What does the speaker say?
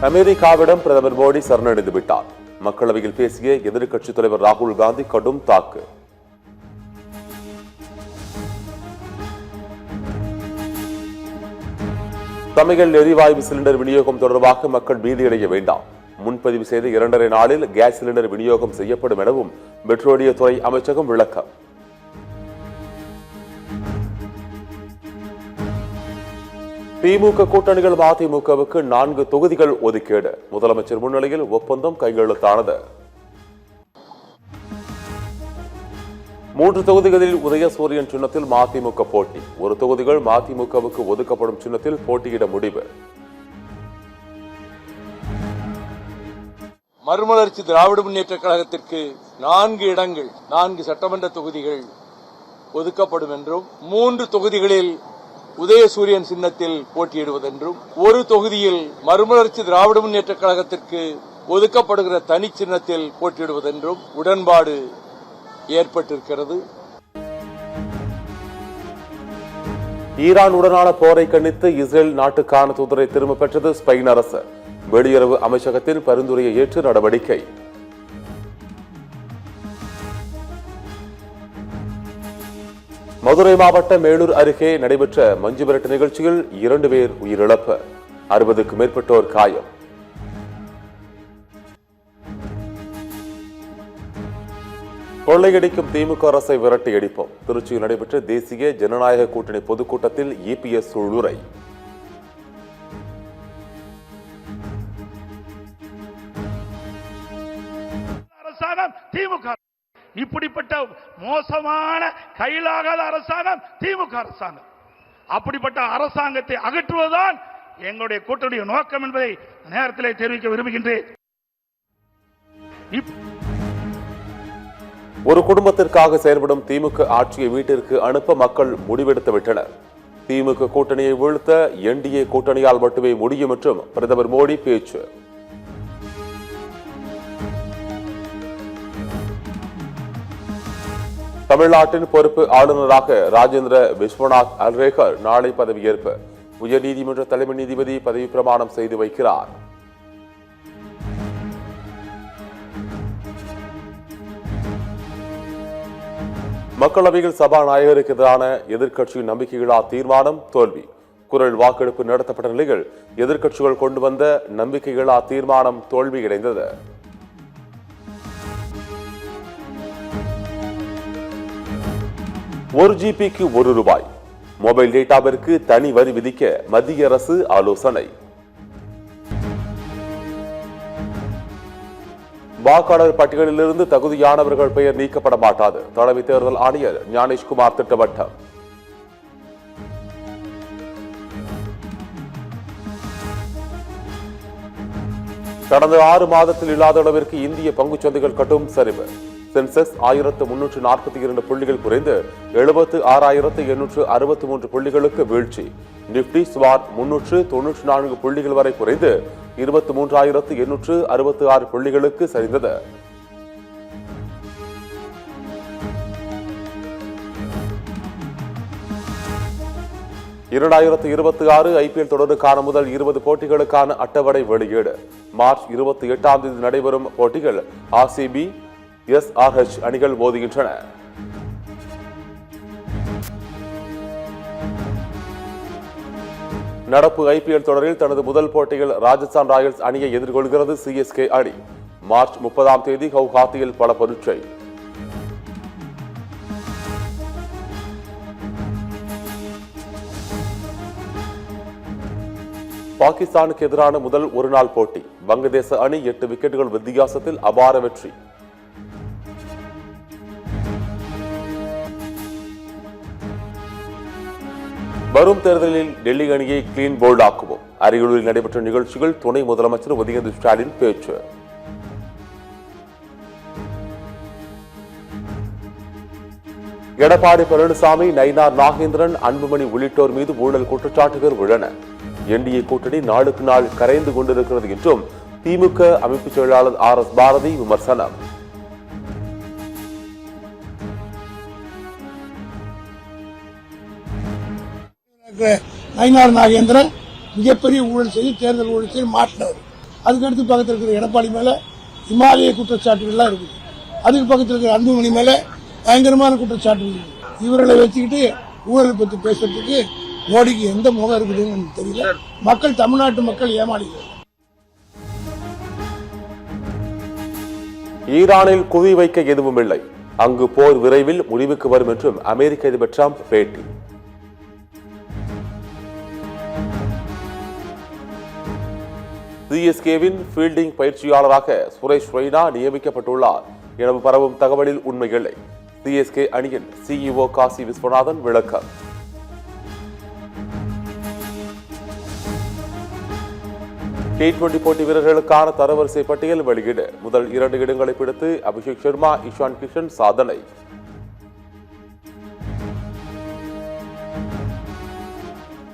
அமெரிக்காவிடம் பிரதமர் மோடி சரணடைந்து விட்டார். மக்களவையில் பேசிய எதிர்க்கட்சித் தலைவர் ராகுல் காந்தி கடும் தாக்கு. சமையல் எரிவாயு சிலிண்டர் விநியோகம் தொடர்பாக மக்கள் பீதியடைய வேண்டாம். முன்பதிவு செய்த 2.5 நாளில் கேஸ் சிலிண்டர் விநியோகம் செய்யப்படும் எனவும் பெட்ரோலியத்துறை அமைச்சகம் விளக்கம். திமுக கூட்டணிகள் அதிமுகவுக்கு 4 தொகுதிகள் ஒதுக்கீடு. முதலமைச்சர் முன்னிலையில் ஒப்பந்தம் கையெழுத்தானது. 3 தொகுதிகளில் உதயசூரியன் சின்னத்தில் மதிமுக போட்டி. 1 தொகுதிகள் மதிமுகவுக்கு ஒதுக்கப்படும் சின்னத்தில் போட்டியிட முடிவு. மறுமலர்ச்சி திராவிட முன்னேற்ற கழகத்திற்கு 4 இடங்கள் 4 சட்டமன்ற தொகுதிகள் ஒதுக்கப்படும் என்றும் 3 தொகுதிகளில் உதயசூரியன் சின்னத்தில் போட்டியிடுவதென்றும் 1 தொகுதியில் மறுமலர்ச்சி திராவிட முன்னேற்ற கழகத்திற்கு ஒதுக்கப்படுகிற தனி சின்னத்தில் போட்டியிடுவதென்றும் உடன்பாடு ஏற்பட்டிருக்கிறது. ஈரானுடனான போரை கண்டித்து இஸ்ரேல் நாட்டுக்கான தூதரை திரும்ப பெற்றது ஸ்பெயின் அரசு. வெளியுறவு அமைச்சகத்தின் பரிந்துரையை ஏற்று நடவடிக்கை. மதுரை மாவட்டம் மேலூர் அருகே நடைபெற்ற மஞ்சு விரட்டு நிகழ்ச்சியில் 2 பேர் உயிரிழப்பு, 60க்கும் மேற்பட்டோர் காயம். கொள்ளையடிக்கும் திமுக அரசை விரட்டி அடிப்போம். திருச்சியில் நடைபெற்ற தேசிய ஜனநாயக கூட்டணி பொதுக்கூட்டத்தில் இபிஎஸ் உள்துறை. திமுக இப்படிப்பட்ட மோசமான கையிலாகாத அரசாங்கம் திமுக அரசாங்கம். அப்படிப்பட்ட அரசாங்கத்தை அகற்றுவதுதான் எங்களுடைய கூட்டணி நோக்கம் என்பதை நேரத்தில் தெரிவிக்க விரும்புகின்றேன். ஒரு குடும்பத்திற்காக செயல்படும் திமுக ஆட்சியை வீட்டிற்கு அனுப்ப மக்கள் முடிவெடுத்து விட்டனர். திமுக கூட்டணியை வீழ்த்த என்டிஏ கூட்டணியால் மட்டுமே முடியும் என்றும் பிரதமர் மோடி பேச்சு. தமிழ்நாட்டின் பொறுப்பு ஆளுநராக ராஜேந்திர விஸ்வநாத் அல்ரேகர் நாளை பதவியேற்பு. உயர்நீதிமன்ற தலைமை நீதிபதி பதவி பிரமாணம் செய்து வைக்கிறார். மக்களவையில் சபாநாயகருக்கு எதிரான எதிர்க்கட்சியின் நம்பிக்கையில்லா தீர்மானம் தோல்வி. குரல் வாக்கெடுப்பு நடத்தப்பட்ட நிலையில் எதிர்க்கட்சிகள் கொண்டு வந்த நம்பிக்கையில்லா தீர்மானம் தோல்வியடைந்தது. ஒரு ஜிபிக்கு ₹1. மொபைல் டேட்டாவிற்கு தனி வரி விதிக்க மத்திய அரசு ஆலோசனை. வாக்காளர் பட்டியலிலிருந்து தகுதியானவர்கள் பெயர் நீக்கப்பட மாட்டாது. தலைமை தேர்தல் ஆணையர் ஞானேஷ்குமார் திட்டவட்டம். கடந்த 6 மாதத்தில் இல்லாத அளவிற்கு இந்திய பங்குச்சந்தைகள் கட்டும் சரிவு. சென்செக்ஸ் 1342 புள்ளிகள் குறைந்து 76,863 புள்ளிகளுக்கு வீழ்ச்சி. நிப்டி சுமார் 394 புள்ளிகள் வரை குறைந்து 23,866 புள்ளிகளுக்கு சரிந்தது. IPL தொடருக்கான முதல் 20 போட்டிகளுக்கான அட்டவணை வெளியீடு. மார்ச் 28ஆம் தேதி நடைபெறும் போட்டிகள் RCB, SRH அணிகள் மோதுகின்றன. நடப்பு IPL தொடரில் தனது முதல் போட்டியில் ராஜஸ்தான் ராயல்ஸ் அணியை எதிர்கொள்கிறது CSK அணி. மார்ச் 30ஆம் தேதி கவுஹாத்தியில் பல பரீட்சை. பாகிஸ்தானுக்கு எதிரான முதல் ஒருநாள் போட்டி. வங்கதேச அணி 8 விக்கெட்டுகள் வித்தியாசத்தில் அபார வெற்றி. வரும் தேர்தலில் டெல்லி அணியை கிளீன் போல்ட் ஆக்குவோம். அரியலூரில் நடைபெற்ற நிகழ்ச்சிகள் துணை முதலமைச்சர் உதயநிதி ஸ்டாலின் பேச்சு. எடப்பாடி பழனிசாமி, நயினார் நாகேந்திரன், அன்புமணி உள்ளிட்டோர் மீது ஊழல் குற்றச்சாட்டுகள் உள்ளன. என்டிஏ கூட்டணி நாளுக்கு நாள் கரைந்து கொண்டிருக்கிறது என்றும் திமுக அமைப்பு செயலாளர் RS பாரதி விமர்சனம். நயினார் நாகேந்திரன் மிகப்பெரிய ஊழல் செய்து தேர்தல் ஊழல் செய்து மாட்டினவர். அதுக்கடுத்து பக்கத்தில் இருக்கிற எடப்பாடி மேலே இமாலய குற்றச்சாட்டுகள்லாம் இருக்குது. அதுக்கு பக்கத்தில் இருக்கிற அன்புமணி மேலே பயங்கரமான குற்றச்சாட்டுகள் இருக்குது. இவர்களை வச்சுக்கிட்டு ஊழல் பற்றி பேசுறதுக்கு மோடிக்கு எந்த முகம் இருக்குதுன்னு தெரியல. மக்கள், தமிழ்நாட்டு மக்கள் ஏமாளிகள். ஈரானில் குவி வைக்க எதுவும் இல்லை, அங்கு போர் விரைவில் முடிவுக்கு வரும் என்றும் அமெரிக்க அதிபர் டிரம்ப் பேட்டி. சிஎஸ்கேவின் ஃபீல்டிங் பயிற்சியாளராக சுரேஷ் ரெய்னா நியமிக்கப்பட்டுள்ளார் என பரவும் தகவலில் உண்மையில்லை. சிஎஸ்கே அணியின் சிஇஓ காசி விஸ்வநாதன் விளக்கம். T20 போட்டி வீரர்களுக்கான தரவரிசை பட்டியல் வெளியீடு. முதல் 2 இடங்களை பிடித்து அபிஷேக் சர்மா, இஷான் கிஷன் சாதனை.